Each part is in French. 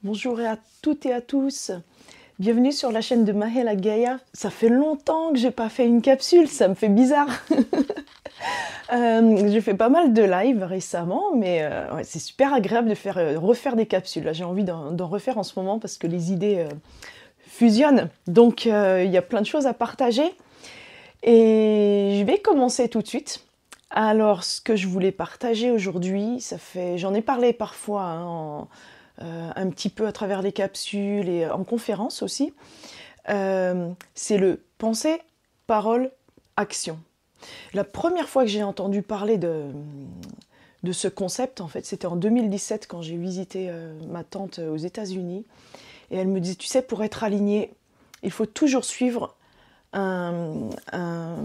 Bonjour à toutes et à tous. Bienvenue sur la chaîne de Mahela Gaia. Ça fait longtemps que j'ai pas fait une capsule, ça me fait bizarre. J'ai fait pas mal de live récemment, mais ouais, c'est super agréable de refaire des capsules. Là, j'ai envie d'en refaire en ce moment parce que les idées fusionnent. Donc, il y a plein de choses à partager. Et je vais commencer tout de suite. Alors, ce que je voulais partager aujourd'hui, j'en ai parlé parfois un petit peu à travers les capsules et en conférence aussi. C'est le pensée, parole, action. La première fois que j'ai entendu parler de ce concept, en fait, c'était en 2017 quand j'ai visité ma tante aux États-Unis. Et elle me disait, tu sais, pour être aligné, il faut toujours suivre un, un,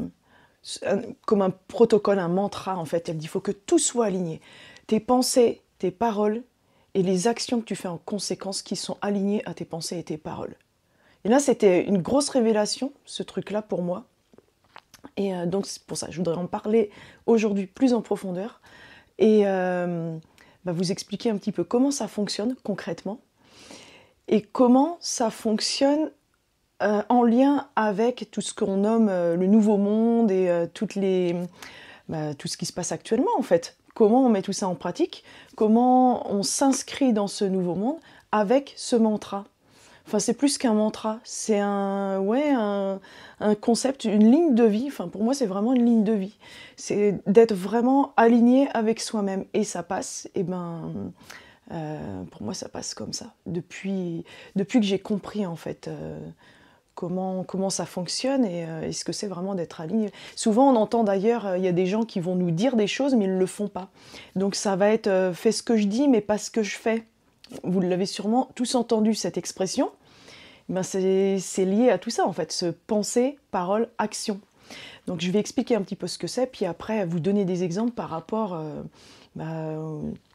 comme un protocole, un mantra, en fait. Elle dit, il faut que tout soit aligné. Tes pensées, tes paroles et les actions que tu fais en conséquence qui sont alignées à tes pensées et tes paroles. Et là, c'était une grosse révélation, ce truc-là, pour moi. Et donc, c'est pour ça que je voudrais en parler aujourd'hui plus en profondeur et vous expliquer un petit peu comment ça fonctionne concrètement et comment ça fonctionne en lien avec tout ce qu'on nomme le nouveau monde et tout ce qui se passe actuellement, en fait. Comment on met tout ça en pratique, comment on s'inscrit dans ce nouveau monde avec ce mantra. Enfin, c'est plus qu'un mantra, c'est un concept, une ligne de vie. Enfin, pour moi, c'est vraiment une ligne de vie. C'est d'être vraiment aligné avec soi-même. Et ça passe, pour moi, ça passe comme ça. Depuis que j'ai compris, en fait, comment ça fonctionne et ce que c'est vraiment d'être aligné. Souvent, on entend d'ailleurs, il y a des gens qui vont nous dire des choses, mais ils ne le font pas. Donc, ça va être fais ce que je dis, mais pas ce que je fais. Vous l'avez sûrement tous entendu, cette expression. C'est lié à tout ça, en fait, ce pensée, parole, action. Donc je vais expliquer un petit peu ce que c'est, puis après vous donner des exemples par rapport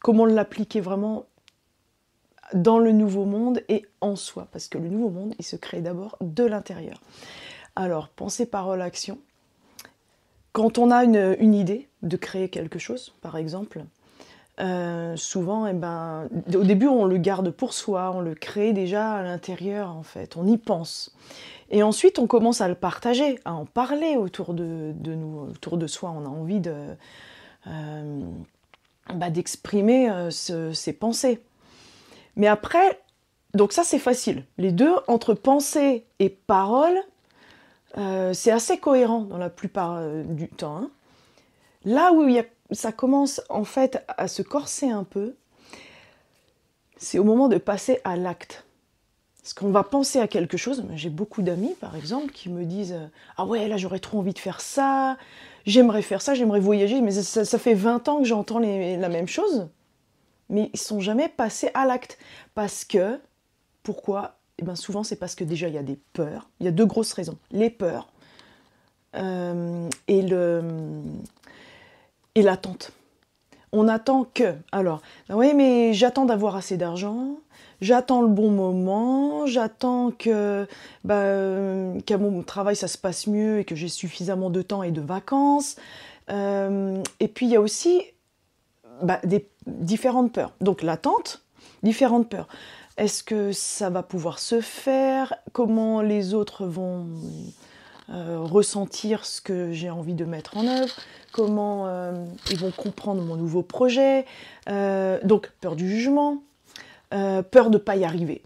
comment l'appliquer vraiment dans le nouveau monde et en soi, parce que le nouveau monde, il se crée d'abord de l'intérieur. Alors, pensée, parole, action. Quand on a une idée de créer quelque chose, par exemple, souvent, au début, on le garde pour soi, on le crée déjà à l'intérieur, en fait, on y pense. Et ensuite, on commence à le partager, à en parler autour de nous, autour de soi. On a envie d'exprimer ses pensées. Mais après, donc ça, c'est facile. Les deux, entre pensée et parole, c'est assez cohérent dans la plupart du temps. Hein. Là où ça commence en fait à se corser un peu, c'est au moment de passer à l'acte. Parce qu'on va penser à quelque chose. J'ai beaucoup d'amis, par exemple, qui me disent ah ouais, là j'aurais trop envie de faire ça, j'aimerais faire ça, j'aimerais voyager, mais ça fait 20 ans que j'entends la même chose, mais ils ne sont jamais passés à l'acte. Parce que, pourquoi? Eh bien, souvent, c'est parce que déjà, il y a des peurs. Il y a deux grosses raisons. Les peurs et l'attente. On attend que, alors, oui, mais j'attends d'avoir assez d'argent, j'attends le bon moment, j'attends qu'à mon travail ça se passe mieux et que j'ai suffisamment de temps et de vacances. Et puis il y a aussi des différentes peurs. Donc l'attente, différentes peurs. Est-ce que ça va pouvoir se faire? Comment les autres vont ressentir ce que j'ai envie de mettre en œuvre, comment ils vont comprendre mon nouveau projet, donc peur du jugement, peur de ne pas y arriver,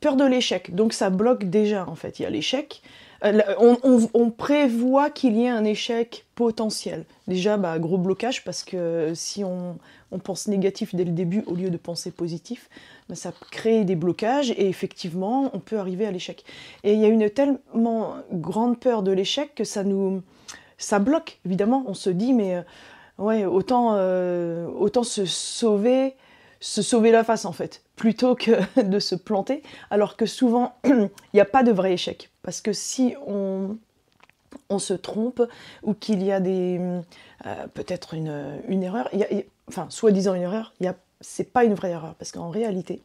peur de l'échec, donc ça bloque déjà en fait, il y a l'échec, on prévoit qu'il y ait un échec potentiel, déjà gros blocage parce que si on pense négatif dès le début au lieu de penser positif, ça crée des blocages et effectivement on peut arriver à l'échec. Et il y a une tellement grande peur de l'échec que ça bloque, évidemment, on se dit mais ouais, autant se sauver la face en fait, plutôt que de se planter, alors que souvent il n'y a pas de vrai échec, parce que si on se trompe ou qu'il y a peut-être une erreur, enfin soi-disant une erreur, c'est pas une vraie erreur, parce qu'en réalité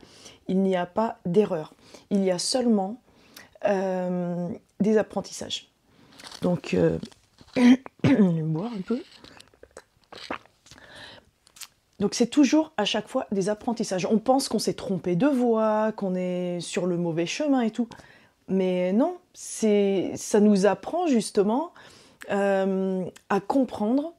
il n'y a pas d'erreur, il y a seulement des apprentissages. Donc je vais boire un peu. Donc c'est toujours à chaque fois des apprentissages. On pense qu'on s'est trompé de voie, qu'on est sur le mauvais chemin et tout. Mais non, ça nous apprend justement à comprendre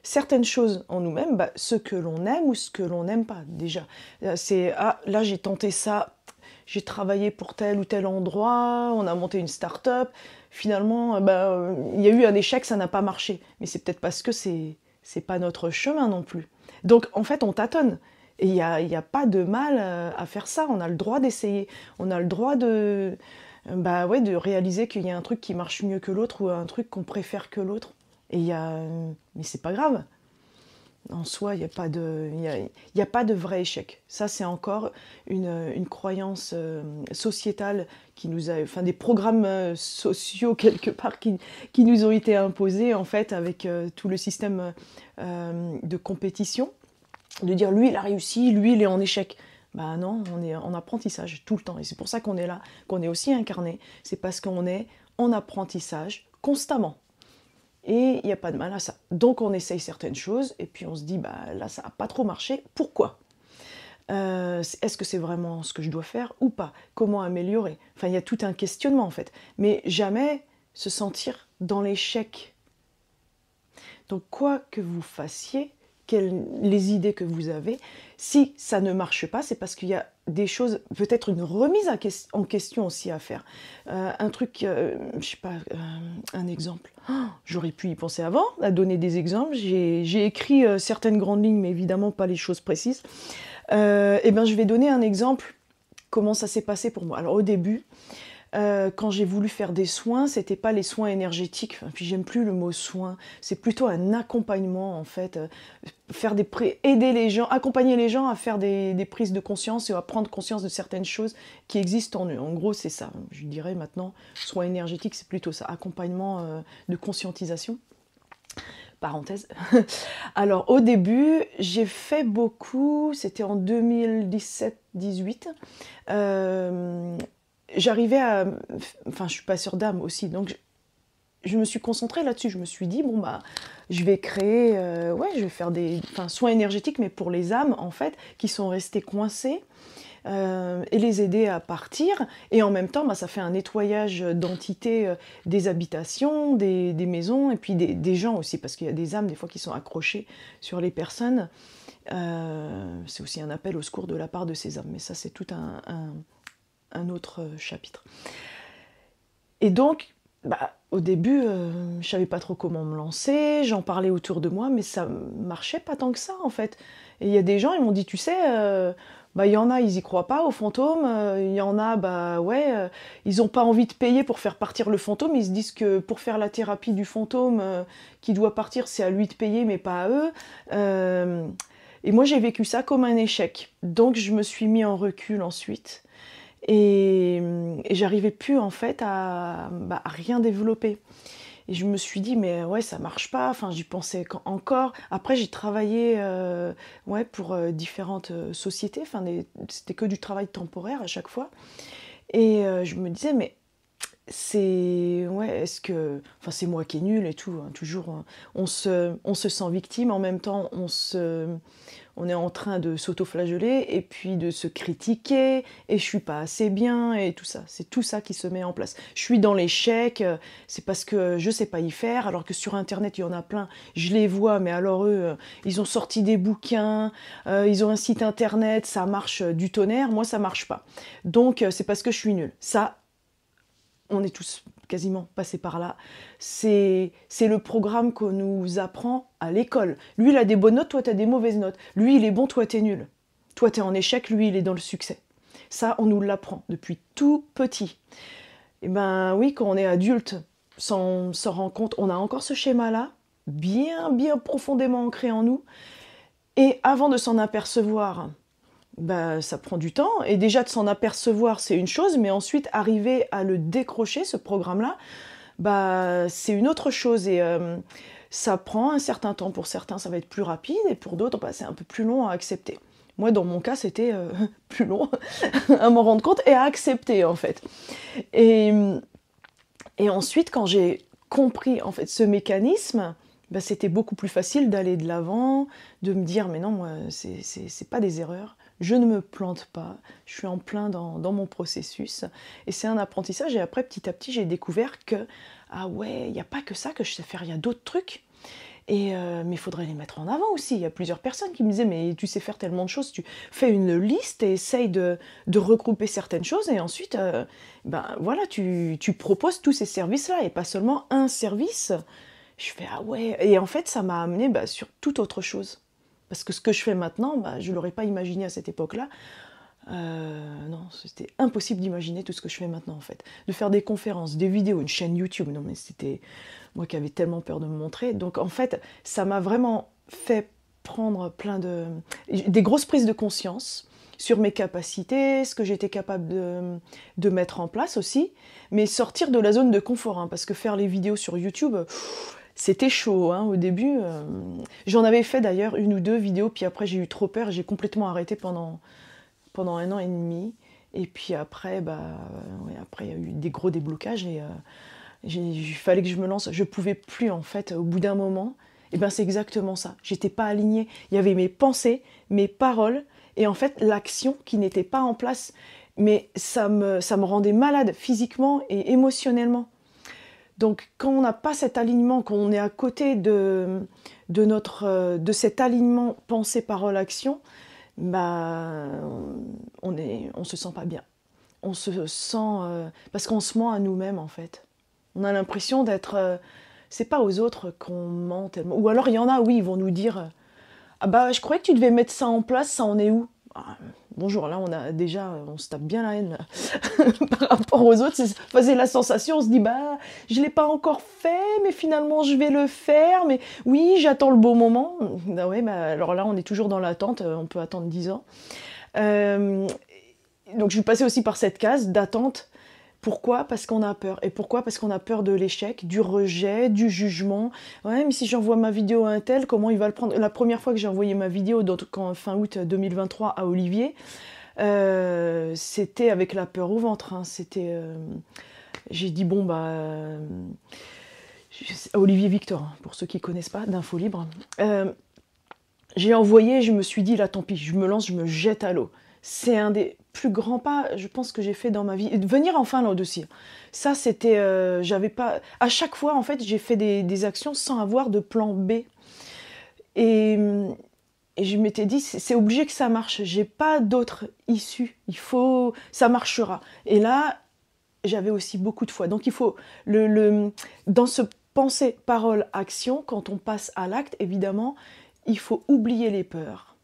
certaines choses en nous-mêmes, ce que l'on aime ou ce que l'on n'aime pas déjà. C'est, ah, là j'ai tenté ça, j'ai travaillé pour tel ou tel endroit, on a monté une start-up, finalement, il y a eu un échec, ça n'a pas marché. Mais c'est peut-être parce que c'est pas notre chemin non plus. Donc en fait, on tâtonne. Et il y a pas de mal à faire ça, on a le droit d'essayer, on a le droit de réaliser qu'il y a un truc qui marche mieux que l'autre ou un truc qu'on préfère que l'autre. Mais c'est pas grave. En soi, il n'y a pas de vrai échec. Ça, c'est encore une croyance sociétale qui nous a, enfin des programmes sociaux quelque part qui nous ont été imposés en fait avec tout le système de compétition, de dire lui il a réussi, lui il est en échec. Bah non, on est en apprentissage tout le temps et c'est pour ça qu'on est là, qu'on est aussi incarné. C'est parce qu'on est en apprentissage constamment. Et il n'y a pas de mal à ça. Donc on essaye certaines choses, et puis on se dit, là ça n'a pas trop marché, pourquoi est-ce que c'est vraiment ce que je dois faire ou pas? Comment améliorer? Enfin, il y a tout un questionnement en fait. Mais jamais se sentir dans l'échec. Donc quoi que vous fassiez, les idées que vous avez, si ça ne marche pas, c'est parce qu'il y a des choses, peut-être une remise en question aussi à faire. Un truc, je sais pas, un exemple. Oh, j'aurais pu y penser avant, à donner des exemples. J'ai écrit certaines grandes lignes, mais évidemment pas les choses précises. Je vais donner un exemple, comment ça s'est passé pour moi. Alors au début, quand j'ai voulu faire des soins, c'était pas les soins énergétiques, puis j'aime plus le mot soin, c'est plutôt un accompagnement en fait, aider les gens, accompagner les gens à faire des prises de conscience et à prendre conscience de certaines choses qui existent en eux. En gros, c'est ça, je dirais maintenant, soins énergétiques, c'est plutôt ça, accompagnement de conscientisation. Parenthèse. Alors au début, j'ai fait beaucoup, c'était en 2017-18. J'arrivais à... Enfin, je suis passeur d'âme aussi, donc je me suis concentrée là-dessus. Je me suis dit, je vais créer... je vais faire des soins énergétiques, mais pour les âmes, en fait, qui sont restées coincées, et les aider à partir. Et en même temps, ça fait un nettoyage d'entités des habitations, des maisons, et puis des gens aussi, parce qu'il y a des âmes, des fois, qui sont accrochées sur les personnes. C'est aussi un appel au secours de la part de ces âmes, mais ça, c'est tout un autre chapitre. Et donc, au début, je savais pas trop comment me lancer, j'en parlais autour de moi, mais ça marchait pas tant que ça, en fait. Et il y a des gens, ils m'ont dit, tu sais, il y en a, ils y croient pas aux fantômes, il y en a, ils ont pas envie de payer pour faire partir le fantôme, ils se disent que pour faire la thérapie du fantôme qui doit partir, c'est à lui de payer, mais pas à eux. Et moi, j'ai vécu ça comme un échec. Donc, je me suis mis en recul ensuite. Et j'arrivais plus en fait à rien développer. Et je me suis dit, mais ouais, ça marche pas. Enfin, j'y pensais encore. Après, j'ai travaillé pour différentes sociétés. Enfin, c'était que du travail temporaire à chaque fois. Et je me disais, mais est-ce que... Enfin, c'est moi qui est nulle et tout. Hein, toujours, hein. On se sent victime. En même temps, on est en train de s'auto-flageller et puis de se critiquer, et je suis pas assez bien, et tout ça. C'est tout ça qui se met en place. Je suis dans l'échec, c'est parce que je sais pas y faire, alors que sur Internet, il y en a plein. Je les vois, mais alors eux, ils ont sorti des bouquins, ils ont un site Internet, ça marche du tonnerre. Moi, ça marche pas. Donc, c'est parce que je suis nulle. Ça, on est tous quasiment passés par là. C'est le programme qu'on nous apprend à l'école. Lui, il a des bonnes notes, toi, tu as des mauvaises notes. Lui, il est bon, toi, tu es nul. Toi, tu es en échec, lui, il est dans le succès. Ça, on nous l'apprend depuis tout petit. Et oui, quand on est adulte, sans s'en rendre compte, on a encore ce schéma-là, bien, bien profondément ancré en nous. Et avant de s'en apercevoir, ça prend du temps, et déjà de s'en apercevoir c'est une chose, mais ensuite arriver à le décrocher, ce programme-là, c'est une autre chose, et ça prend un certain temps. Pour certains ça va être plus rapide, et pour d'autres c'est un peu plus long à accepter. Moi dans mon cas c'était plus long à m'en rendre compte et à accepter en fait. Et ensuite quand j'ai compris en fait ce mécanisme, bah, c'était beaucoup plus facile d'aller de l'avant, de me dire: «Mais non, moi, c'est pas des erreurs, je ne me plante pas, je suis en plein dans mon processus» et c'est un apprentissage et après, petit à petit, j'ai découvert que: «Ah ouais, il y a pas que ça que je sais faire, il y a d'autres trucs». Et mais il faudrait les mettre en avant aussi. Il y a plusieurs personnes qui me disaient: «Mais tu sais faire tellement de choses, tu fais une liste et essaye de regrouper certaines choses et ensuite, ben, voilà, tu proposes tous ces services-là et pas seulement un service». Je fais: «Ah ouais» et en fait, ça m'a amené bah, sur toute autre chose. Parce que ce que je fais maintenant, bah, je ne l'aurais pas imaginé à cette époque-là. Non, c'était impossible d'imaginer tout ce que je fais maintenant, en fait. De faire des conférences, des vidéos, une chaîne YouTube, non mais c'était moi qui avais tellement peur de me montrer. Donc en fait, ça m'a vraiment fait prendre des grosses prises de conscience sur mes capacités, ce que j'étais capable de mettre en place aussi, mais sortir de la zone de confort, hein, parce que faire les vidéos sur YouTube, c'était chaud hein, au début. J'en avais fait d'ailleurs une ou deux vidéos, puis après j'ai eu trop peur et j'ai complètement arrêté pendant 1 an et demi. Et puis après, bah, ouais, après il y a eu des gros déblocages et il fallait que je me lance. Je pouvais plus en fait, au bout d'un moment. Et ben c'est exactement ça. J'étais pas alignée. Il y avait mes pensées, mes paroles et en fait l'action qui n'était pas en place. Mais ça me rendait malade physiquement et émotionnellement. Donc quand on n'a pas cet alignement, quand on est à côté de cet alignement pensée, parole, action, bah, on se sent pas bien. On se sent parce qu'on se ment à nous-mêmes en fait. On a l'impression d'être. C'est pas aux autres qu'on ment tellement. Ou alors il y en a, oui, ils vont nous dire ah bah je croyais que tu devais mettre ça en place, ça en est où? Ah, bonjour, là on se tape bien la haine là. Par rapport aux autres, c'est la sensation, on se dit bah je l'ai pas encore fait, mais finalement je vais le faire, mais oui j'attends le beau moment. Ah ouais, bah alors là on est toujours dans l'attente, on peut attendre 10 ans. Euh, donc je suis passée aussi par cette case d'attente. Pourquoi? Parce qu'on a peur. Et pourquoi? Parce qu'on a peur de l'échec, du rejet, du jugement. Ouais, mais si j'envoie ma vidéo à un tel, comment il va le prendre? La première fois que j'ai envoyé ma vidéo, donc fin août 2023 à Olivier, c'était avec la peur au ventre. Hein. J'ai dit bon bah, Olivier Victor, hein, pour ceux qui connaissent pas, d'Info Libre. J'ai envoyé, je me suis dit là tant pis, je me lance, je me jette à l'eau. C'est un des plus grands pas, je pense, que j'ai fait dans ma vie. Et de venir en Finlande aussi. Ça, c'était, j'avais pas. À chaque fois, en fait, j'ai fait des actions sans avoir de plan B. Et, et je m'étais dit, c'est obligé que ça marche. J'ai pas d'autre issue. Ça marchera. Et là, j'avais aussi beaucoup de foi. Donc il faut dans ce pensée, parole, action, quand on passe à l'acte, évidemment, il faut oublier les peurs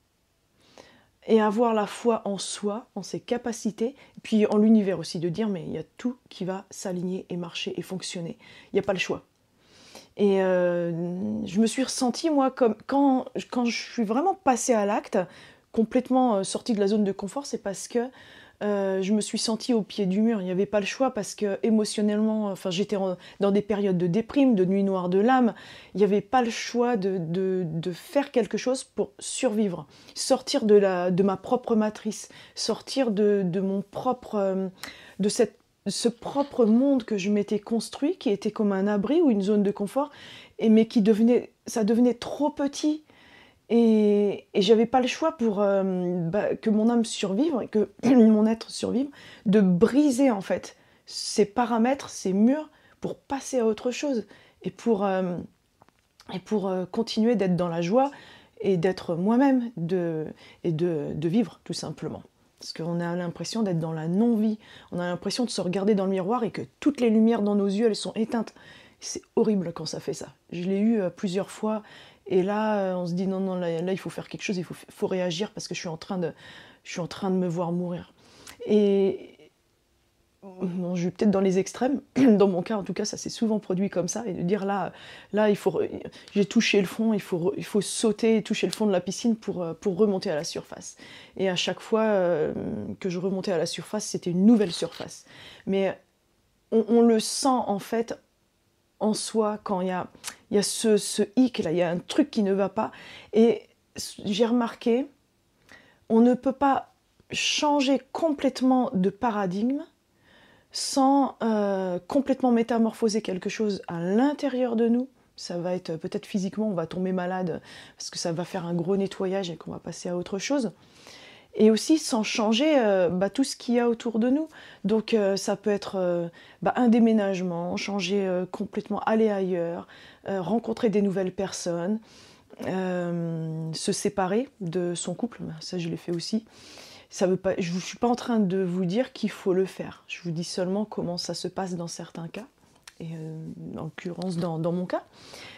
et avoir la foi en soi, en ses capacités, et puis en l'univers aussi, de dire mais il y a tout qui va s'aligner et marcher et fonctionner. Il n'y a pas le choix. Et je me suis ressentie, moi, comme quand je suis vraiment passée à l'acte, complètement sortie de la zone de confort, c'est parce que je me suis sentie au pied du mur. Il n'y avait pas le choix parce que émotionnellement, enfin, j'étais dans des périodes de déprime, de nuit noire de l'âme. Il n'y avait pas le choix de faire quelque chose pour survivre, sortir de ma propre matrice, sortir de mon propre, ce propre monde que je m'étais construit, qui était comme un abri ou une zone de confort, mais ça devenait trop petit. Et j'avais pas le choix pour que mon âme survive, que mon être survive, de briser en fait ces paramètres, ces murs, pour passer à autre chose et pour continuer d'être dans la joie et d'être moi-même et de vivre tout simplement. Parce qu'on a l'impression d'être dans la non-vie, on a l'impression de se regarder dans le miroir et que toutes les lumières dans nos yeux, elles sont éteintes. C'est horrible quand ça fait ça. Je l'ai eu plusieurs fois et là, on se dit non, non, là il faut faire quelque chose, il faut réagir parce que je suis en train de me voir mourir. Et bon, je vais peut-être dans les extrêmes, dans mon cas en tout cas, ça s'est souvent produit comme ça, et de dire là j'ai touché le fond, il faut sauter et toucher le fond de la piscine pour remonter à la surface. Et à chaque fois que je remontais à la surface, c'était une nouvelle surface. Mais on le sent en fait en soi quand il y a ce hic là, il y a un truc qui ne va pas. Et j'ai remarqué, on ne peut pas changer complètement de paradigme sans complètement métamorphoser quelque chose à l'intérieur de nous, Ça va être peut-être physiquement, on va tomber malade parce que ça va faire un gros nettoyage et qu'on va passer à autre chose. Et aussi sans changer tout ce qu'il y a autour de nous. Donc ça peut être un déménagement, changer complètement, aller ailleurs, rencontrer des nouvelles personnes, se séparer de son couple, ça je l'ai fait aussi. Ça veut pas, je ne suis pas en train de vous dire qu'il faut le faire. Je vous dis seulement comment ça se passe dans certains cas, et en l'occurrence dans mon cas.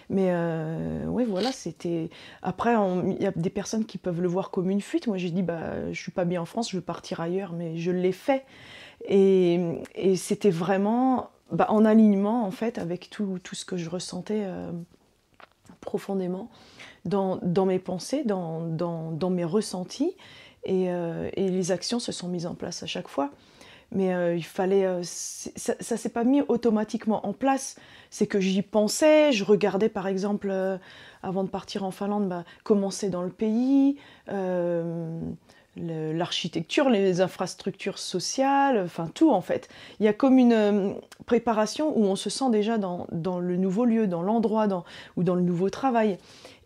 Mais oui, voilà, c'était... Après, il y a des personnes qui peuvent le voir comme une fuite. Moi, j'ai dit, je suis pas bien en France, je veux partir ailleurs, mais je l'ai fait. Et c'était vraiment en alignement, en fait, avec tout ce que je ressentais profondément dans mes pensées, dans mes ressentis. Et les actions se sont mises en place à chaque fois. Mais il fallait... ça ne s'est pas mis automatiquement en place. C'est que j'y pensais, je regardais par exemple, avant de partir en Finlande, comment c'est dans le pays, l'architecture, les infrastructures sociales, enfin tout en fait. Il y a comme une préparation où on se sent déjà dans le nouveau lieu, dans l'endroit, ou dans le nouveau travail.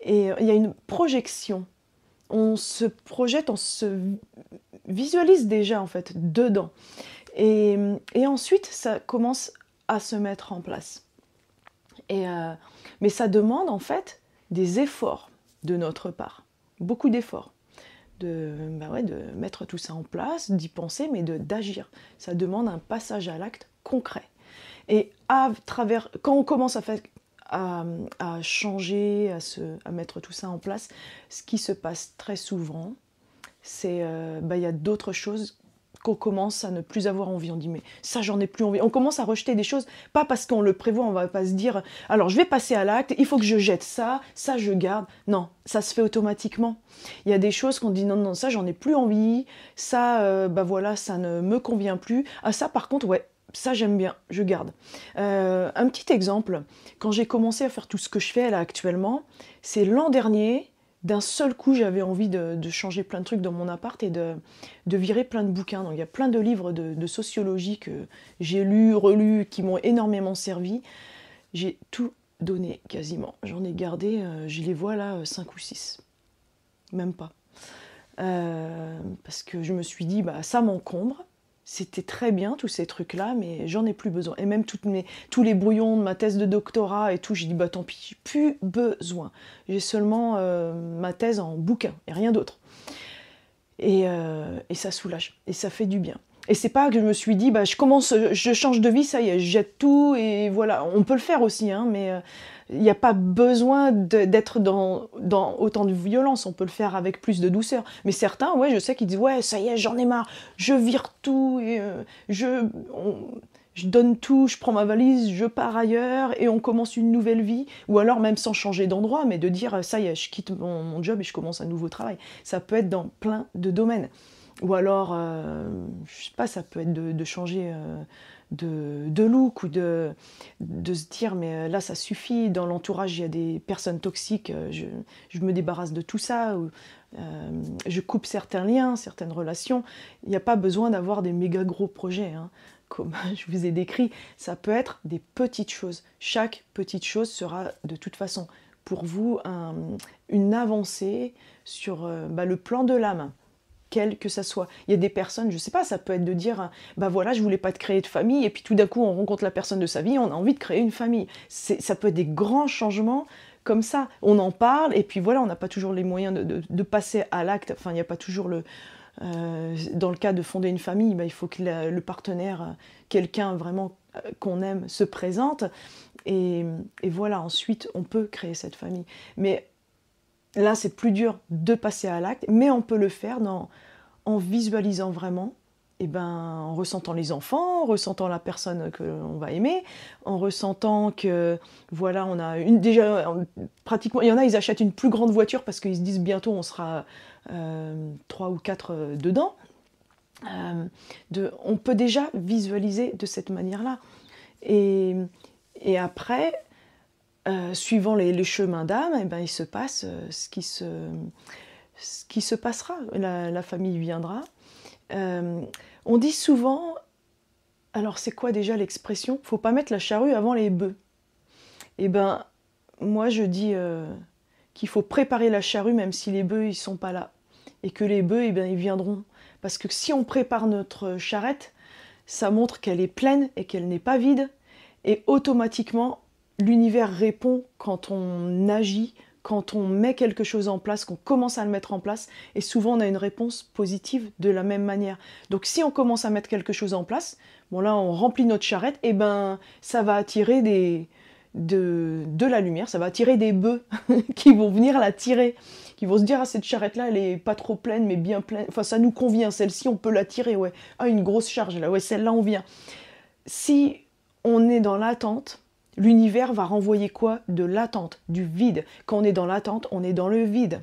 Et il y a une projection. On se projette, on se visualise déjà en fait dedans. Et ensuite, ça commence à se mettre en place. Mais ça demande en fait des efforts de notre part, beaucoup d'efforts. De mettre tout ça en place, d'y penser, mais d'agir. Ça demande un passage à l'acte concret. Et quand on commence à changer, à mettre tout ça en place, ce qui se passe très souvent, c'est il y a d'autres choses qu'on commence à ne plus avoir envie. On dit mais ça j'en ai plus envie. On commence à rejeter des choses, pas parce qu'on le prévoit, on va pas se dire alors je vais passer à l'acte, il faut que je jette ça je garde. Non, ça se fait automatiquement. Il y a des choses qu'on dit non ça j'en ai plus envie, ça voilà ça ne me convient plus. Ah ça par contre ouais, ça j'aime bien, je garde. Un petit exemple, quand j'ai commencé à faire tout ce que je fais là actuellement, c'est l'an dernier. D'un seul coup, j'avais envie de changer plein de trucs dans mon appart et de virer plein de bouquins. Donc, il y a plein de livres de sociologie que j'ai lus, relus, qui m'ont énormément servi. J'ai tout donné quasiment. J'en ai gardé, je les vois là, 5 ou 6. Même pas. Parce que je me suis dit, ça m'encombre. C'était très bien tous ces trucs-là, mais j'en ai plus besoin. Et même tous les brouillons de ma thèse de doctorat et tout, j'ai dit tant pis, j'ai plus besoin. J'ai seulement ma thèse en bouquin et rien d'autre. Et ça soulage, et ça fait du bien. Et c'est pas que je me suis dit, je change de vie, ça y est, je jette tout, et voilà. On peut le faire aussi, hein, mais il n'y a pas besoin d'être dans autant de violence, on peut le faire avec plus de douceur. Mais certains, ouais, je sais qu'ils disent, ouais, ça y est, j'en ai marre, je vire tout, et je donne tout, je prends ma valise, je pars ailleurs, et on commence une nouvelle vie. Ou alors même sans changer d'endroit, mais de dire, ça y est, je quitte mon job et je commence un nouveau travail. Ça peut être dans plein de domaines. Ou alors, je sais pas, ça peut être de changer de look, ou de se dire mais là ça suffit, dans l'entourage il y a des personnes toxiques, je me débarrasse de tout ça, ou je coupe certains liens, certaines relations. Il n'y a pas besoin d'avoir des méga gros projets, hein, comme je vous ai décrit. Ça peut être des petites choses. Chaque petite chose sera de toute façon pour vous une avancée sur le plan de l'âme, quel que ça soit. Il y a des personnes, je sais pas, ça peut être de dire, voilà, je voulais pas te créer de famille, et puis tout d'un coup, on rencontre la personne de sa vie, on a envie de créer une famille. Ça peut être des grands changements comme ça. On en parle, et puis voilà, on n'a pas toujours les moyens de passer à l'acte. Enfin, il n'y a pas toujours dans le cas de fonder une famille, il faut que le partenaire, quelqu'un vraiment qu'on aime, se présente. Et voilà, ensuite, on peut créer cette famille. Mais là, c'est plus dur de passer à l'acte, mais on peut le faire en visualisant vraiment, en ressentant les enfants, en ressentant la personne que l'on va aimer, en ressentant que, voilà, on a pratiquement, il y en a, ils achètent une plus grande voiture parce qu'ils se disent bientôt on sera 3 ou 4 dedans. On peut déjà visualiser de cette manière-là. Et après, suivant les chemins d'âme, il se passe ce qui se passera. La famille viendra. On dit souvent, alors c'est quoi déjà l'expression? Faut pas mettre la charrue avant les bœufs. moi je dis qu'il faut préparer la charrue même si les bœufs ils sont pas là. Et que les bœufs, eh bien, ils viendront. Parce que si on prépare notre charrette, ça montre qu'elle est pleine et qu'elle n'est pas vide. Et automatiquement, l'univers répond quand on agit, quand on met quelque chose en place, qu'on commence à le mettre en place. Et souvent, on a une réponse positive de la même manière. Donc si on commence à mettre quelque chose en place, bon là, on remplit notre charrette, et ben ça va attirer de la lumière, ça va attirer des bœufs qui vont venir la tirer, qui vont se dire, ah, cette charrette-là, elle est pas trop pleine, mais bien pleine, enfin ça nous convient, celle-ci, on peut la tirer, ouais. Ah, une grosse charge, là, ouais, celle-là, on vient. Si on est dans l'attente, l'univers va renvoyer quoi? De l'attente, du vide. Quand on est dans l'attente, on est dans le vide.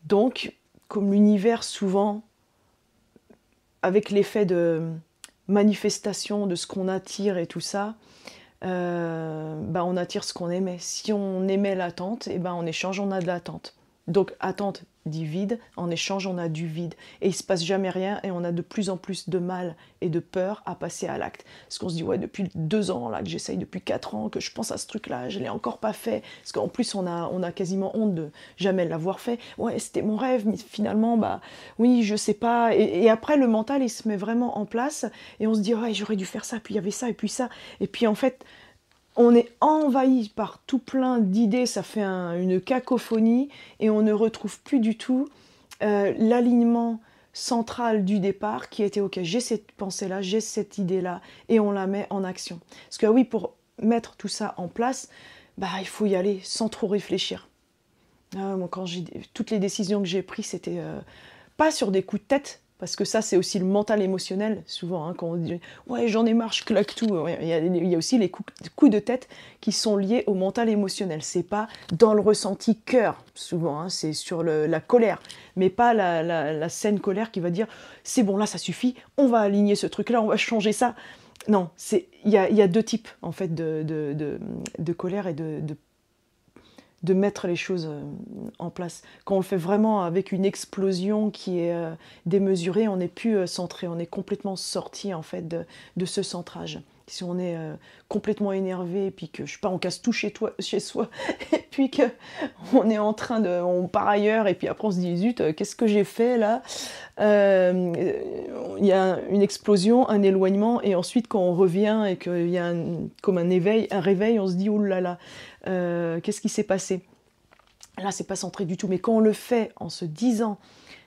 Donc, comme l'univers, souvent, avec l'effet de manifestation de ce qu'on attire et tout ça, on attire ce qu'on aimait. Si on aimait l'attente, et en échange, on a de l'attente. Donc, attente dit vide, en échange, on a du vide. Et il ne se passe jamais rien, et on a de plus en plus de mal et de peur à passer à l'acte. Parce qu'on se dit, ouais, depuis 2 ans, là, que j'essaye, depuis 4 ans, que je pense à ce truc-là, je ne l'ai encore pas fait. Parce qu'en plus, on a quasiment honte de jamais l'avoir fait. Ouais, c'était mon rêve, mais finalement, oui, je sais pas. Et après, le mental, il se met vraiment en place, et on se dit, ouais, j'aurais dû faire ça, puis il y avait ça, et puis ça. Et puis, en fait, on est envahi par tout plein d'idées, ça fait une cacophonie, et on ne retrouve plus du tout l'alignement central du départ qui était, ok, j'ai cette pensée-là, j'ai cette idée-là, et on la met en action. Parce que oui, pour mettre tout ça en place, il faut y aller sans trop réfléchir. Moi, toutes les décisions que j'ai prises, c'était pas sur des coups de tête, parce que ça, c'est aussi le mental émotionnel, souvent, hein, quand on dit « ouais, j'en ai marre, je claque tout ». Il y a aussi les coups de tête qui sont liés au mental émotionnel. C'est pas dans le ressenti cœur, souvent, hein, c'est sur la colère, mais pas la saine colère qui va dire « c'est bon, là, ça suffit, on va aligner ce truc-là, on va changer ça ». Non, il y a 2 types, en fait, de colère et de mettre les choses en place. Quand on le fait vraiment avec une explosion qui est démesurée, on n'est plus centré, on est complètement sorti en fait de ce centrage. Si on est complètement énervé, et puis que, je sais pas, on casse tout chez soi, et puis qu'on est en train on part ailleurs, et puis après on se dit, zut, qu'est-ce que j'ai fait là? Il y a une explosion, un éloignement, et ensuite quand on revient et qu'il y a comme un réveil, on se dit, oh là là, qu'est-ce qui s'est passé? Là, c'est pas centré du tout. Mais quand on le fait en se disant,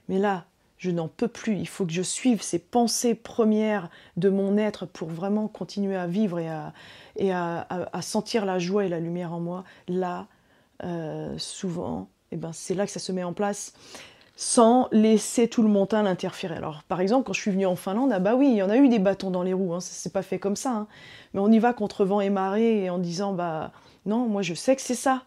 mais là, je n'en peux plus, il faut que je suive ces pensées premières de mon être pour vraiment continuer à vivre et à sentir la joie et la lumière en moi, là, souvent, c'est là que ça se met en place, sans laisser tout le mental interférer. Alors, par exemple, quand je suis venue en Finlande, oui, il y en a eu des bâtons dans les roues, hein, ça s'est pas fait comme ça, hein, mais on y va contre vent et marée, et en disant, non, moi je sais que c'est ça.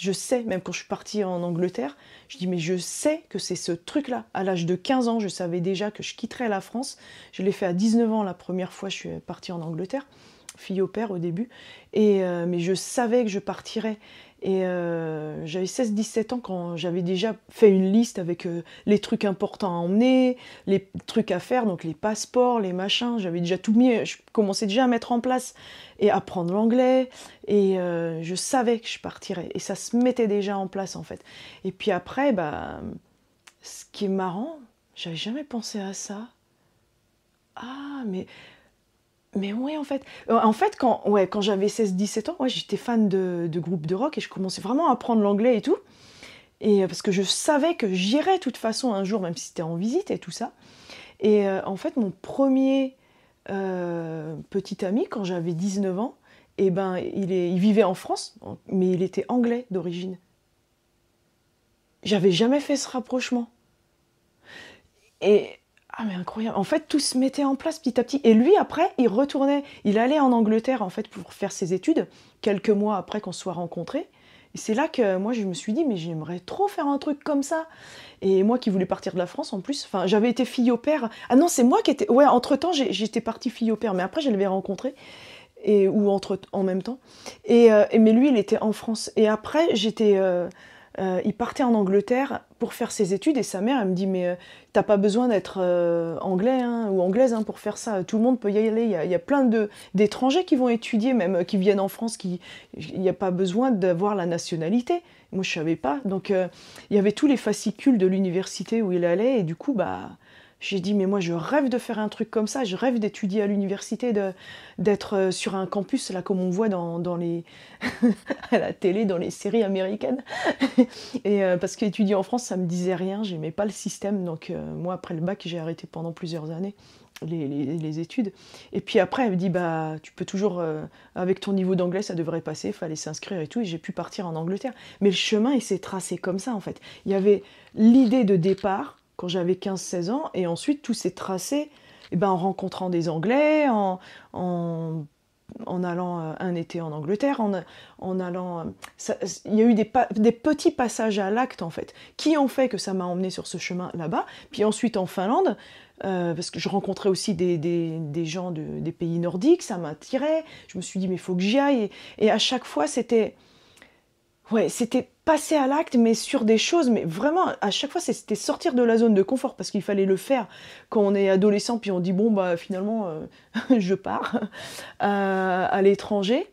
Je sais, même quand je suis partie en Angleterre, je dis, mais je sais que c'est ce truc-là. À l'âge de 15 ans, je savais déjà que je quitterais la France. Je l'ai fait à 19 ans, la première fois, je suis partie en Angleterre, fille au père au début, mais je savais que je partirais. Et j'avais 16-17 ans quand j'avais déjà fait une liste avec les trucs importants à emmener, les trucs à faire, donc les passeports, les machins, j'avais déjà tout mis, je commençais déjà à mettre en place et à apprendre l'anglais, et je savais que je partirais, et ça se mettait déjà en place en fait. Et puis après, ce qui est marrant, j'avais jamais pensé à ça. Ah, mais oui, en fait, quand j'avais 16-17 ans, j'étais fan de groupes de rock, et je commençais vraiment à apprendre l'anglais et tout. Et parce que je savais que j'irais de toute façon un jour, même si c'était en visite et tout ça. Et en fait, mon premier petit ami, quand j'avais 19 ans, il vivait en France, mais il était anglais d'origine. J'avais jamais fait ce rapprochement. Et mais incroyable. En fait, tout se mettait en place petit à petit. Et lui, après, il allait en Angleterre, en fait, pour faire ses études, quelques mois après qu'on se soit rencontrés. Et c'est là que moi, je me suis dit, mais j'aimerais trop faire un truc comme ça. Et moi qui voulais partir de la France, en plus, j'avais été fille au père. Ah non, c'est moi qui étais... Ouais, entre-temps, j'étais partie fille au père, mais après, je l'avais rencontré. En même temps. Mais lui, il était en France. Et après, il partait en Angleterre pour faire ses études et sa mère, elle me dit: «Mais, tu pas besoin d'être, anglais, hein, ou anglaise, hein, pour faire ça. Tout le monde peut y aller. Il y a plein d'étrangers qui vont étudier, même, qui viennent en France, qui il y a pas besoin d'avoir la nationalité». Moi, je savais pas, donc il y avait tous les fascicules de l'université où il allait et du coup, bah, j'ai dit: «Mais moi, je rêve de faire un truc comme ça. Je rêve d'étudier à l'université, d'être, sur un campus, là, comme on voit dans les à la télé, dans les séries américaines». Et parce qu'étudier en France, ça me disait rien, j'aimais pas le système, donc moi, après le bac, j'ai arrêté pendant plusieurs années les études. Et puis après, elle me dit: «Bah, tu peux toujours, avec ton niveau d'anglais, ça devrait passer». Il fallait s'inscrire et tout, et j'ai pu partir en Angleterre. Mais le chemin, il s'est tracé comme ça, en fait. Il y avait l'idée de départ, quand j'avais 15 16 ans, et ensuite tout s'est tracé, et ben, en rencontrant des Anglais, en en allant, un été en Angleterre, en allant, il y a eu des petits passages à l'acte, en fait, qui ont fait que ça m'a emmenée sur ce chemin là-bas. Puis ensuite en Finlande, parce que je rencontrais aussi des gens des pays nordiques, ça m'attirait. Je me suis dit: «Mais il faut que j'y aille», et à chaque fois ouais, c'était passer à l'acte, mais sur des choses, mais vraiment, à chaque fois, c'était sortir de la zone de confort parce qu'il fallait le faire quand on est adolescent, puis on dit: «Bon, bah, finalement, je pars, à l'étranger».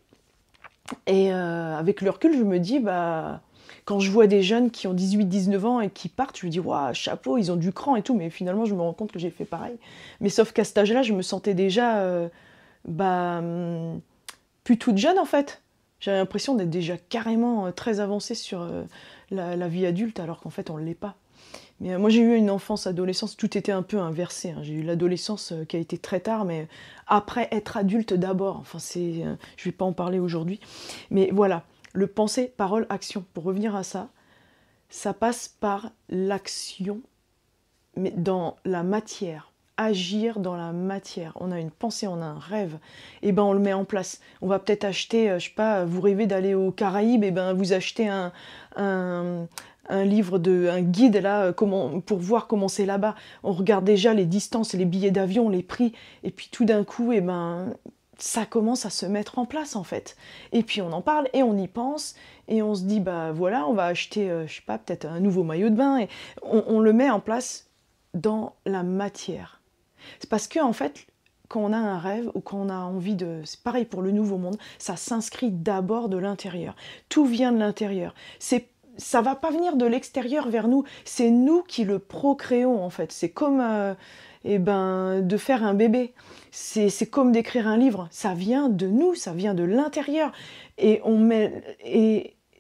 Et avec le recul, je me dis, bah, quand je vois des jeunes qui ont 18 19 ans et qui partent, je me dis: «Waouh, chapeau, ils ont du cran et tout», mais finalement, je me rends compte que j'ai fait pareil. Mais sauf qu'à cet âge-là, je me sentais déjà, bah, plus toute jeune, en fait. J'avais l'impression d'être déjà carrément, très avancée sur, la vie adulte, alors qu'en fait, on ne l'est pas. Mais moi, j'ai eu une enfance, adolescence, tout était un peu inversé, hein. J'ai eu l'adolescence, qui a été très tard, mais après être adulte d'abord. Enfin, je vais pas en parler aujourd'hui. Mais voilà, le pensée, parole, action. Pour revenir à ça, ça passe par l'action, mais dans la matière. Agir dans la matière. On a une pensée, on a un rêve, et ben on le met en place. On va peut-être acheter, je sais pas, vous rêvez d'aller aux Caraïbes, et ben vous achetez un, un livre un guide là, pour voir comment c'est là-bas. On regarde déjà les distances, les billets d'avion, les prix, et puis tout d'un coup, et ben ça commence à se mettre en place, en fait. Et puis on en parle et on y pense, et on se dit: bah voilà, on va acheter, je sais pas, peut-être un nouveau maillot de bain, et on le met en place dans la matière. C'est parce que, en fait, quand on a un rêve ou quand on a envie de... C'est pareil pour le nouveau monde, ça s'inscrit d'abord de l'intérieur. Tout vient de l'intérieur. Ça va pas venir de l'extérieur vers nous, c'est nous qui le procréons, en fait. C'est comme de faire un bébé. C'est comme d'écrire un livre. Ça vient de nous, ça vient de l'intérieur. Et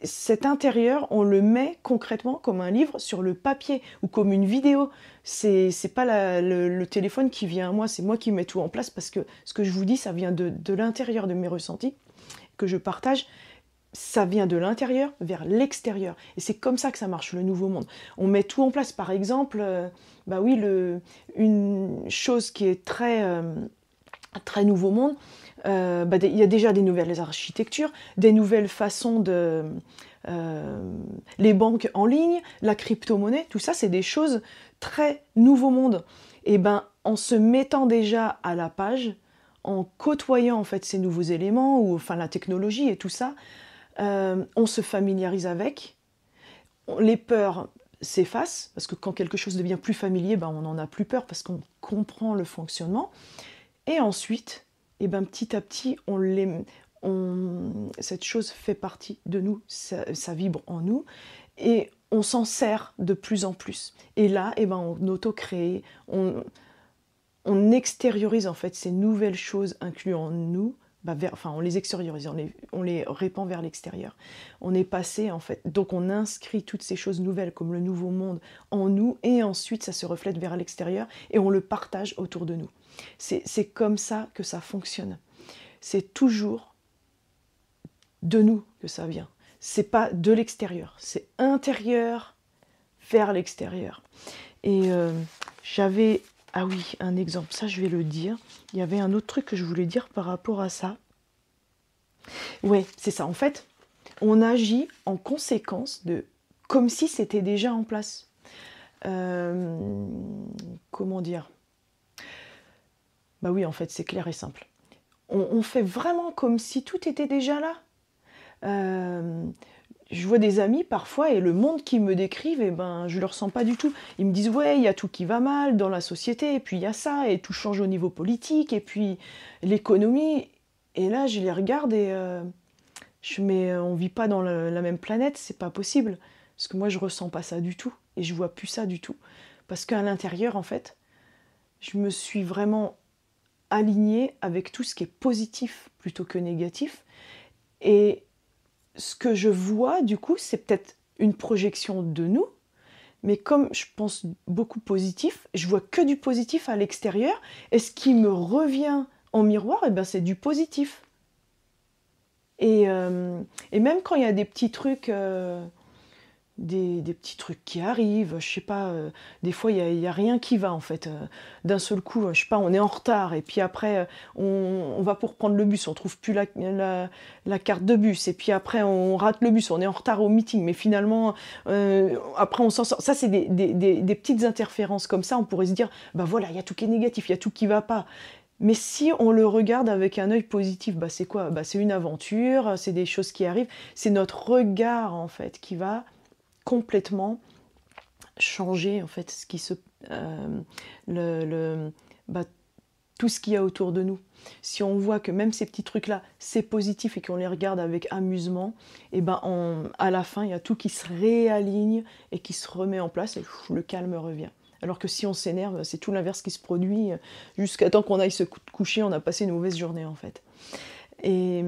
cet intérieur, on le met concrètement comme un livre sur le papier ou comme une vidéo. C'est pas le téléphone qui vient à moi, c'est moi qui mets tout en place, parce que ce que je vous dis, ça vient de l'intérieur de mes ressentis que je partage. Ça vient de l'intérieur vers l'extérieur. Et c'est comme ça que ça marche, le nouveau monde. On met tout en place. Par exemple, bah oui, une chose qui est très nouveau monde, il y a déjà des nouvelles architectures, des nouvelles façons les banques en ligne, la crypto-monnaie, tout ça, c'est des choses très nouveau monde. Et ben, en se mettant déjà à la page, en côtoyant en fait ces nouveaux éléments, ou enfin la technologie et tout ça, on se familiarise avec, les peurs s'effacent, parce que quand quelque chose devient plus familier, ben, on n'en a plus peur parce qu'on comprend le fonctionnement. Et ensuite, et ben, petit à petit, cette chose fait partie de nous, ça vibre en nous, et on s'en sert de plus en plus. Et là, et ben, on auto-crée, on extériorise en fait ces nouvelles choses incluses en nous, on les extériorise, on les répand vers l'extérieur. On est passé, en fait, donc on inscrit toutes ces choses nouvelles comme le nouveau monde en nous, et ensuite ça se reflète vers l'extérieur et on le partage autour de nous. C'est comme ça que ça fonctionne. C'est toujours de nous que ça vient. C'est pas de l'extérieur, c'est intérieur vers l'extérieur. Et j'avais... Ah oui, un exemple, ça je vais le dire. Il y avait un autre truc que je voulais dire par rapport à ça. Ouais, c'est ça. En fait, on agit en conséquence comme si c'était déjà en place. Comment dire? Bah oui, en fait, c'est clair et simple. On fait vraiment comme si tout était déjà là. je vois des amis parfois et le monde qu'ils me décrivent, eh ben, je le ressens pas du tout. Ils me disent, ouais, il y a tout qui va mal dans la société, et puis il y a ça, et tout change au niveau politique, et puis l'économie. Et là, je les regarde et mais on vit pas dans la même planète, c'est pas possible. Parce que moi, je ressens pas ça du tout, et je vois plus ça du tout. Parce qu'à l'intérieur, en fait, je me suis vraiment alignée avec tout ce qui est positif plutôt que négatif. Et ce que je vois, du coup, c'est peut-être une projection de nous, mais comme je pense beaucoup positif, je vois que du positif à l'extérieur, et ce qui me revient en miroir, eh ben, c'est du positif. Et, euh, et même quand il y a des petits trucs, des petits trucs qui arrivent, je sais pas, des fois il y a rien qui va en fait. D'un seul coup, je sais pas, on est en retard et puis après on va pour prendre le bus, on trouve plus la carte de bus et puis après on rate le bus, on est en retard au meeting, mais finalement après on s'en sort. Ça c'est des petites interférences comme ça, on pourrait se dire, bah voilà, il y a tout qui est négatif, il y a tout qui va pas. Mais si on le regarde avec un œil positif, bah c'est quoi? Bah c'est une aventure, c'est des choses qui arrivent, c'est notre regard en fait qui va complètement changer en fait ce qui se le, le- bah, tout ce qu'il y a autour de nous. Si on voit que même ces petits trucs là c'est positif et qu'on les regarde avec amusement, et ben à la fin il y a tout qui se réaligne et qui se remet en place et le calme revient. Alors que si on s'énerve, c'est tout l'inverse qui se produit jusqu'à temps qu'on aille se coucher, on a passé une mauvaise journée en fait. Et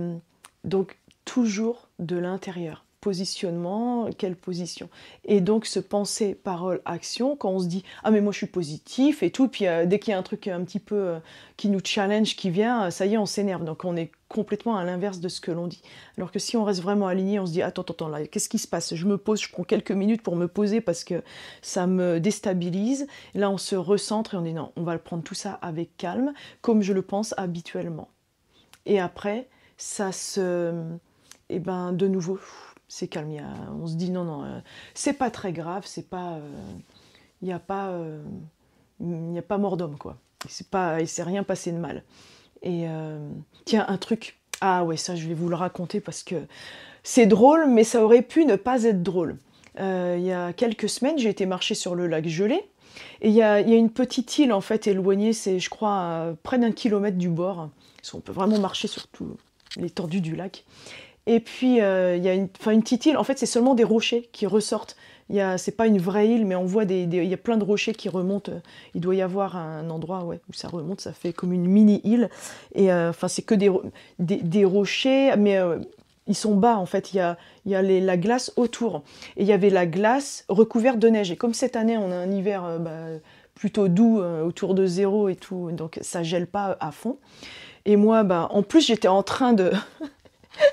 donc, toujours de l'intérieur. Positionnement, quelle position? Et donc, ce penser, parole, action, quand on se dit ah, mais moi je suis positif et tout, puis dès qu'il y a un truc un petit peu qui nous challenge, qui vient, ça y est, on s'énerve. Donc, on est complètement à l'inverse de ce que l'on dit. Alors que si on reste vraiment aligné, on se dit attends, attends, là, qu'est-ce qui se passe? Je me pose, je prends quelques minutes pour me poser parce que ça me déstabilise. Et là, on se recentre et on dit non, on va le prendre tout ça avec calme, comme je le pense habituellement. Et après, ça se. Et ben, de nouveau, c'est calme. On se dit non, non, c'est pas très grave, c'est pas. Il n'y a pas. Il n'y a pas mort d'homme, quoi. Il s'est rien passé de mal. Et tiens, un truc. Ah ouais, ça, je vais vous le raconter parce que c'est drôle, mais ça aurait pu ne pas être drôle. Il y a quelques semaines, j'ai été marcher sur le lac Gelé. Et il y a une petite île en fait éloignée, c'est je crois près d'un kilomètre du bord. Parce qu'on peut vraiment marcher sur toute l'étendue du lac. Et puis il y a une petite île, en fait c'est seulement des rochers qui ressortent. C'est pas une vraie île, mais on voit il y a plein de rochers qui remontent. Il doit y avoir un endroit ouais, où ça remonte, ça fait comme une mini-île. Et enfin c'est que des rochers, mais ils sont bas en fait. Il y a la glace autour. Et il y avait la glace recouverte de neige. Et comme cette année on a un hiver plutôt doux, autour de zéro et tout, donc ça gèle pas à fond. Et moi, bah, en plus, j'étais en train de,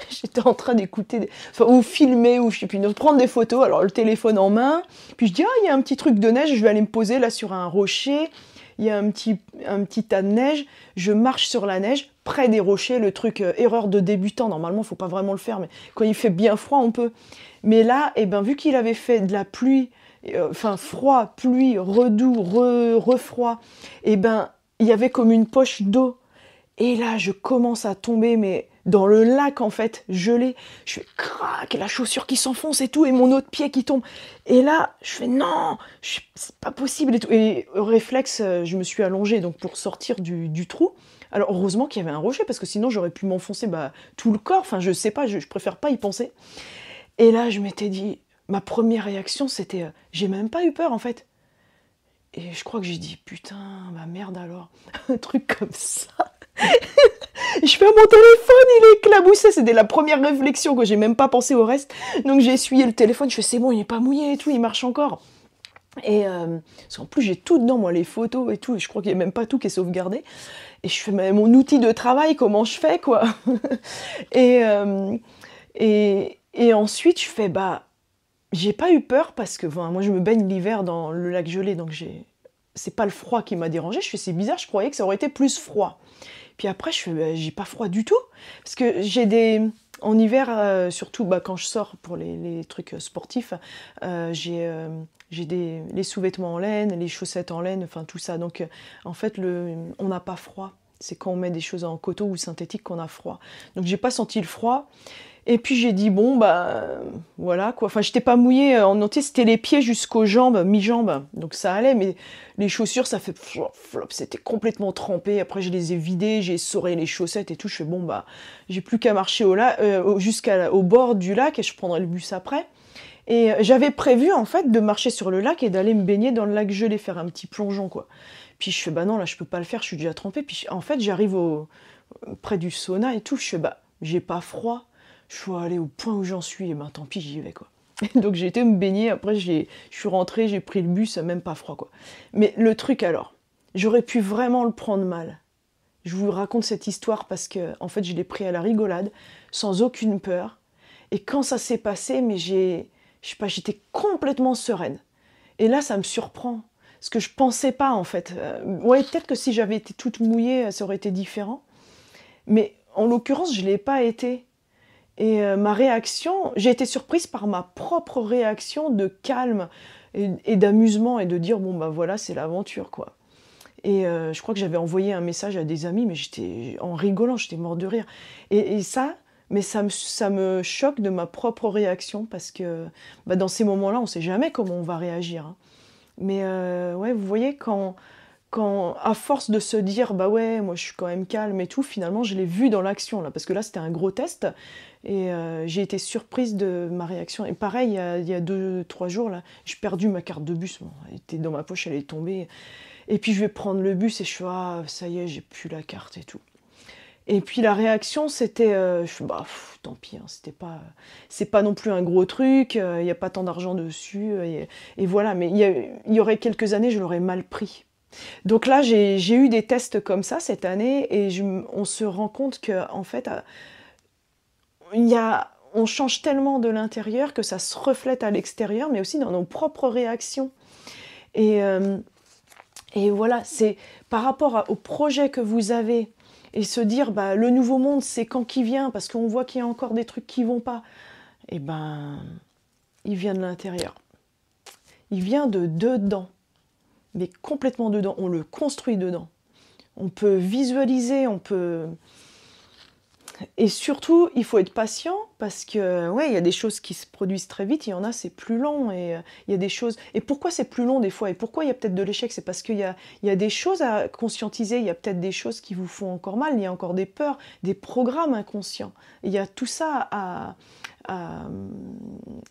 j'étais en train d'écouter, enfin, ou filmer, ou je sais plus, de prendre des photos. Alors le téléphone en main, puis je dis ah il y a un petit truc de neige, je vais aller me poser là sur un rocher. Il y a un petit tas de neige. Je marche sur la neige, près des rochers. Le truc erreur de débutant. Normalement, faut pas vraiment le faire, mais quand il fait bien froid, on peut. Mais là, eh ben vu qu'il avait fait de la pluie, enfin froid, pluie, redoux, refroid, eh ben il y avait comme une poche d'eau. Et là, je commence à tomber, mais dans le lac, en fait, gelé. Je fais crac, et la chaussure qui s'enfonce et tout, et mon autre pied qui tombe. Et là, je fais non, c'est pas possible et tout. Et réflexe, je me suis allongée donc pour sortir du trou. Alors, heureusement qu'il y avait un rocher, parce que sinon, j'aurais pu m'enfoncer tout le corps. Enfin, je sais pas, je préfère pas y penser. Et là, je m'étais dit, ma première réaction, c'était, j'ai même pas eu peur, en fait. Et je crois que j'ai dit, putain, bah merde alors. Un truc comme ça. Je fais mon téléphone, il est éclaboussé. C'était la première réflexion que j'ai même pas pensé au reste. Donc j'ai essuyé le téléphone, je fais c'est bon, il est pas mouillé et tout, il marche encore. Et parce qu'en plus j'ai tout dedans, moi, les photos et tout, et je crois qu'il n'y a même pas tout qui est sauvegardé. Et je fais mais mon outil de travail, comment je fais quoi? et, et ensuite je fais bah j'ai pas eu peur parce que moi je me baigne l'hiver dans le lac gelé, donc c'est pas le froid qui m'a dérangé. Je fais c'est bizarre, je croyais que ça aurait été plus froid. Puis après, je fais, bah, j'ai pas froid du tout. Parce que en hiver, surtout quand je sors pour les trucs sportifs, j'ai les sous-vêtements en laine, les chaussettes en laine, enfin tout ça. Donc en fait, on n'a pas froid. C'est quand on met des choses en coton ou synthétique qu'on a froid. Donc j'ai pas senti le froid. Et puis j'ai dit bon bah voilà quoi. Enfin j'étais pas mouillée en entier, c'était les pieds jusqu'aux jambes, mi-jambes. Donc ça allait, mais les chaussures ça fait flop, flop. C'était complètement trempé. Après je les ai vidées, j'ai essoré les chaussettes et tout. Je fais bon bah j'ai plus qu'à marcher jusqu'au bord du lac et je prendrai le bus après. Et j'avais prévu en fait de marcher sur le lac et d'aller me baigner dans le lac gelé, faire un petit plongeon quoi. Puis je fais bah non là je peux pas le faire, je suis déjà trempée. Puis en fait j'arrive près du sauna et tout. Je fais bah j'ai pas froid. Je suis allée au point où j'en suis, et ben tant pis, j'y vais quoi. Donc j'ai été me baigner, après je suis rentrée, j'ai pris le bus, même pas froid quoi. Mais le truc alors, j'aurais pu vraiment le prendre mal. Je vous raconte cette histoire parce que en fait je l'ai pris à la rigolade, sans aucune peur. Et quand ça s'est passé, mais je sais pas, j'étais complètement sereine. Et là ça me surprend, parce que je pensais pas en fait. Ouais, peut-être que si j'avais été toute mouillée, ça aurait été différent. Mais en l'occurrence, je l'ai pas été. Et ma réaction, j'ai été surprise par ma propre réaction de calme et d'amusement et de dire bon bah voilà c'est l'aventure quoi. Et je crois que j'avais envoyé un message à des amis mais j'étais en rigolant, j'étais morte de rire. Et ça, mais ça me choque de ma propre réaction parce que bah, dans ces moments-là on sait jamais comment on va réagir. Hein. Mais ouais vous voyez quand à force de se dire bah ouais moi je suis quand même calme et tout, finalement je l'ai vu dans l'action là parce que là c'était un gros test et j'ai été surprise de ma réaction. Et pareil il y a 2-3 jours là j'ai perdu ma carte de bus, bon, elle était dans ma poche, elle est tombée et puis je vais prendre le bus et je suis ah ça y est j'ai plus la carte et tout. Et puis la réaction c'était je suis bah tant pis hein, c'est pas non plus un gros truc, il y a pas tant d'argent dessus et voilà, mais il y aurait quelques années je l'aurais mal pris. Donc là, j'ai eu des tests comme ça cette année et on se rend compte qu'en fait, on change tellement de l'intérieur que ça se reflète à l'extérieur, mais aussi dans nos propres réactions. Et, euh, et voilà, c'est par rapport au projet que vous avez et se dire, bah, le nouveau monde, c'est quand qu'il vient, parce qu'on voit qu'il y a encore des trucs qui vont pas. Et ben, il vient de l'intérieur. Il vient de dedans. Mais complètement dedans, on le construit dedans. On peut visualiser, on peut... Et surtout, il faut être patient parce que, ouais, il y a des choses qui se produisent très vite, il y en a, c'est plus long. Et il y a des choses... Et pourquoi c'est plus long des fois? Et pourquoi il y a peut-être de l'échec? C'est parce il y a des choses à conscientiser, il y a peut-être des choses qui vous font encore mal, il y a encore des peurs, des programmes inconscients. Il y a tout ça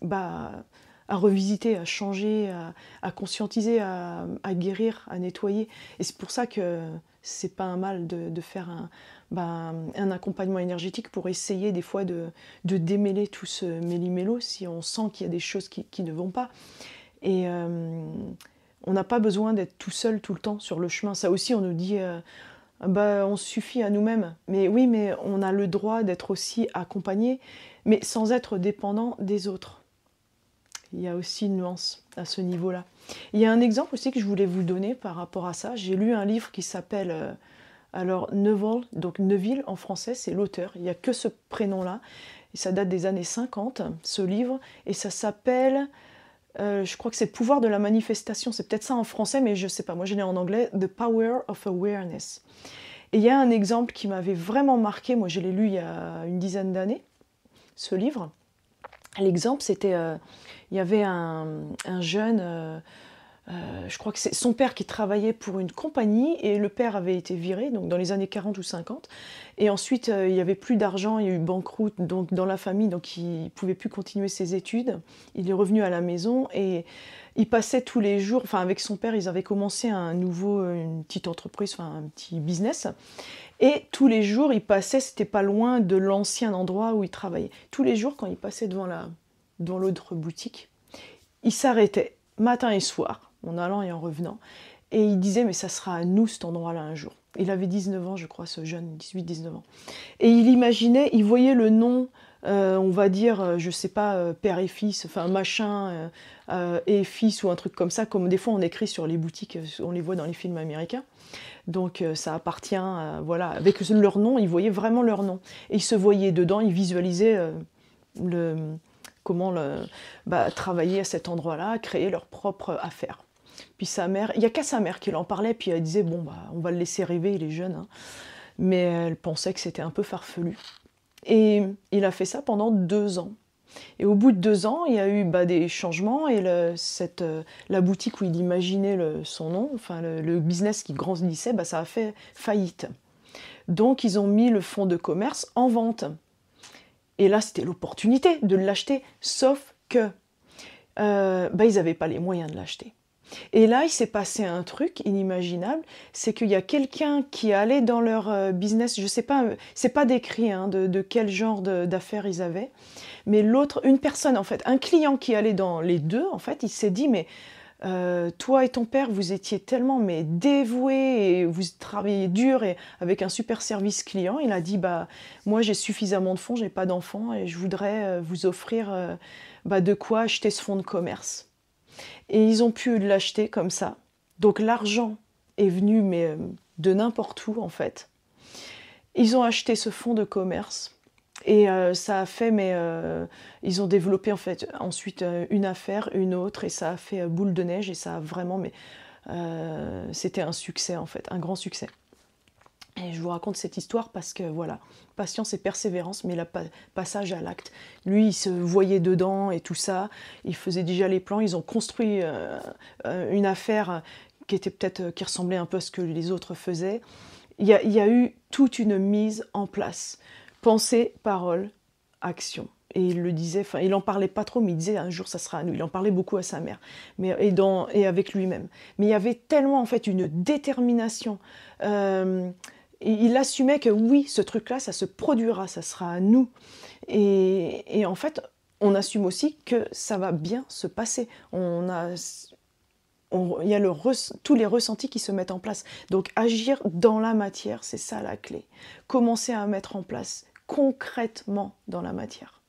bah, à revisiter, à changer, à conscientiser, à guérir, à nettoyer. Et c'est pour ça que c'est pas un mal de faire un accompagnement énergétique pour essayer des fois de démêler tout ce méli-mélo si on sent qu'il y a des choses qui ne vont pas. Et on n'a pas besoin d'être tout seul tout le temps sur le chemin. Ça aussi, on nous dit... on suffit à nous-mêmes. Mais oui, mais on a le droit d'être aussi accompagné, mais sans être dépendant des autres. Il y a aussi une nuance à ce niveau-là. Il y a un exemple aussi que je voulais vous donner par rapport à ça. J'ai lu un livre qui s'appelle Neville, donc Neville en français, c'est l'auteur. Il n'y a que ce prénom-là. Et ça date des années 50, ce livre. Et ça s'appelle, je crois que c'est Pouvoir de la manifestation. C'est peut-être ça en français, mais je ne sais pas. Moi, je l'ai en anglais. The Power of Awareness. Et il y a un exemple qui m'avait vraiment marqué. Moi, je l'ai lu il y a une dizaine d'années, ce livre. L'exemple, c'était, il y avait un jeune, je crois que c'est son père qui travaillait pour une compagnie et le père avait été viré, donc dans les années 40 ou 50. Et ensuite, il n'y avait plus d'argent, il y a eu banqueroute donc, dans la famille, donc il ne pouvait plus continuer ses études. Il est revenu à la maison et il passait tous les jours, enfin avec son père, ils avaient commencé une petite entreprise, enfin un petit business. Et tous les jours, il passait, c'était pas loin de l'ancien endroit où il travaillait. Tous les jours, quand il passait devant l'autre boutique, il s'arrêtait matin et soir, en allant et en revenant. Et il disait, mais ça sera à nous cet endroit-là un jour. Il avait 19 ans, je crois, ce jeune, 18-19 ans. Et il imaginait, il voyait le nom, on va dire, je sais pas, père et fils, enfin machin et fils ou un truc comme ça, comme des fois on écrit sur les boutiques, on les voit dans les films américains. Donc ça appartient, voilà, avec leur nom, ils voyaient vraiment leur nom. Et ils se voyaient dedans, ils visualisaient comment travailler à cet endroit-là, créer leur propre affaire. Puis sa mère, il n'y a qu'à sa mère qui en parlait, puis elle disait, bon, on va le laisser rêver, il est jeune. Hein. mais elle pensait que c'était un peu farfelu. Et il a fait ça pendant 2 ans. Et au bout de 2 ans, il y a eu des changements et la boutique où il imaginait son nom, enfin le business qui grandissait, ça a fait faillite. Donc ils ont mis le fonds de commerce en vente. Et là, c'était l'opportunité de l'acheter, sauf que ils n'avaient pas les moyens de l'acheter. Et là, il s'est passé un truc inimaginable, c'est qu'il y a quelqu'un qui allait dans leur business, je sais pas, c'est pas décrit de quel genre d'affaires ils avaient, mais une personne en fait, un client qui allait dans les deux, en fait, il s'est dit mais toi et ton père, vous étiez tellement dévoués et vous travaillez dur et avec un super service client. Il a dit moi j'ai suffisamment de fonds, j'ai pas d'enfants et je voudrais vous offrir de quoi acheter ce fonds de commerce. Et ils ont pu l'acheter comme ça. Donc l'argent est venu mais de n'importe où en fait. Ils ont acheté ce fonds de commerce. Et ça a fait, ils ont développé en fait ensuite une affaire, une autre, et ça a fait boule de neige, et ça a vraiment, c'était un succès en fait, un grand succès. Et je vous raconte cette histoire parce que voilà, patience et persévérance, mais le passage à l'acte. Lui, il se voyait dedans et tout ça, il faisait déjà les plans, ils ont construit une affaire qui ressemblait un peu à ce que les autres faisaient. Il y a eu toute une mise en place. Pensée, parole, action. Et il le disait, enfin, il en parlait pas trop, mais il disait un jour ça sera à nous. Il en parlait beaucoup à sa mère, et avec lui-même. Mais il y avait tellement en fait une détermination. Et il assumait que oui, ce truc-là, ça se produira, ça sera à nous. Et en fait, on assume aussi que ça va bien se passer. Il y a tous les ressentis qui se mettent en place. Donc agir dans la matière, c'est ça la clé. Commencer à mettre en place concrètement dans la matière.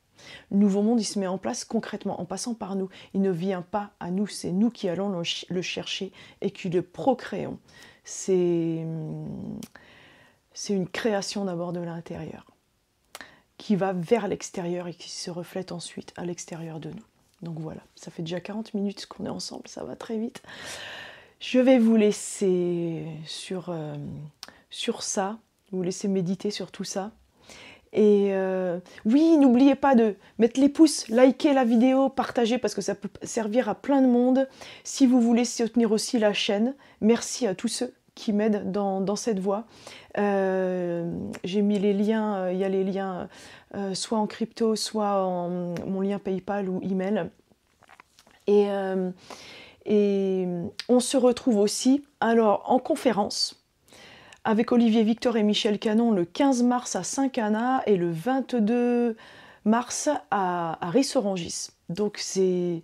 Le nouveau monde, il se met en place concrètement, en passant par nous. Il ne vient pas à nous, c'est nous qui allons le chercher et qui le procréons. C'est une création d'abord de l'intérieur, qui va vers l'extérieur et qui se reflète ensuite à l'extérieur de nous. Donc voilà, ça fait déjà 40 minutes qu'on est ensemble, ça va très vite. Je vais vous laisser sur ça, vous laisser méditer sur tout ça. Et oui, n'oubliez pas de mettre les pouces, liker la vidéo, partager parce que ça peut servir à plein de monde. Si vous voulez soutenir aussi la chaîne, merci à tous ceux qui m'aident dans cette voie. J'ai mis les liens, il y a les liens soit en crypto, soit en mon lien PayPal ou email. Et on se retrouve aussi alors en conférence avec Olivier Victor et Michel Canon le 15 mars à Saint-Cana et le 22 mars à Ris-Orangis. Donc c'est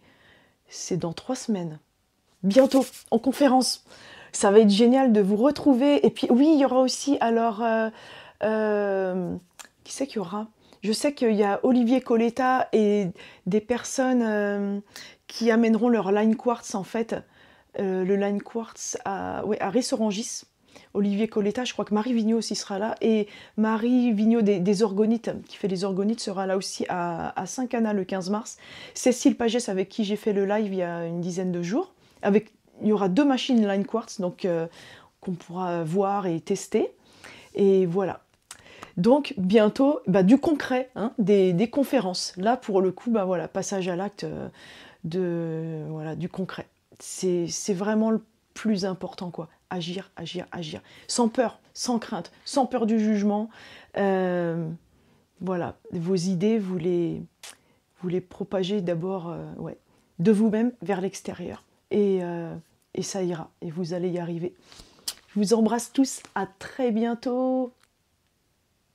dans 3 semaines. Bientôt, en conférence. Ça va être génial de vous retrouver. Et puis oui, il y aura aussi, alors, qui c'est qu'il y aura? Je sais qu'il y a Olivier Coletta et des personnes qui amèneront leur line quartz en fait. Le line quartz à Ris-Orangis. Olivier Coletta, je crois que Marie Vigneault aussi sera là. Et Marie Vigneault des Orgonites, qui fait les Orgonites, sera là aussi à Saint-Cana le 15 mars. Cécile Pagès, avec qui j'ai fait le live il y a une dizaine de jours. Il y aura 2 machines line quartz, donc qu'on pourra voir et tester. Et voilà. Donc bientôt, du concret, des conférences. Là, pour le coup, voilà, passage à l'acte du concret. C'est vraiment le plus important, quoi. Agir, agir, agir. Sans peur, sans crainte, sans peur du jugement. Voilà, vos idées, vous les propagez d'abord de vous-même vers l'extérieur. Et ça ira, et vous allez y arriver. Je vous embrasse tous, à très bientôt.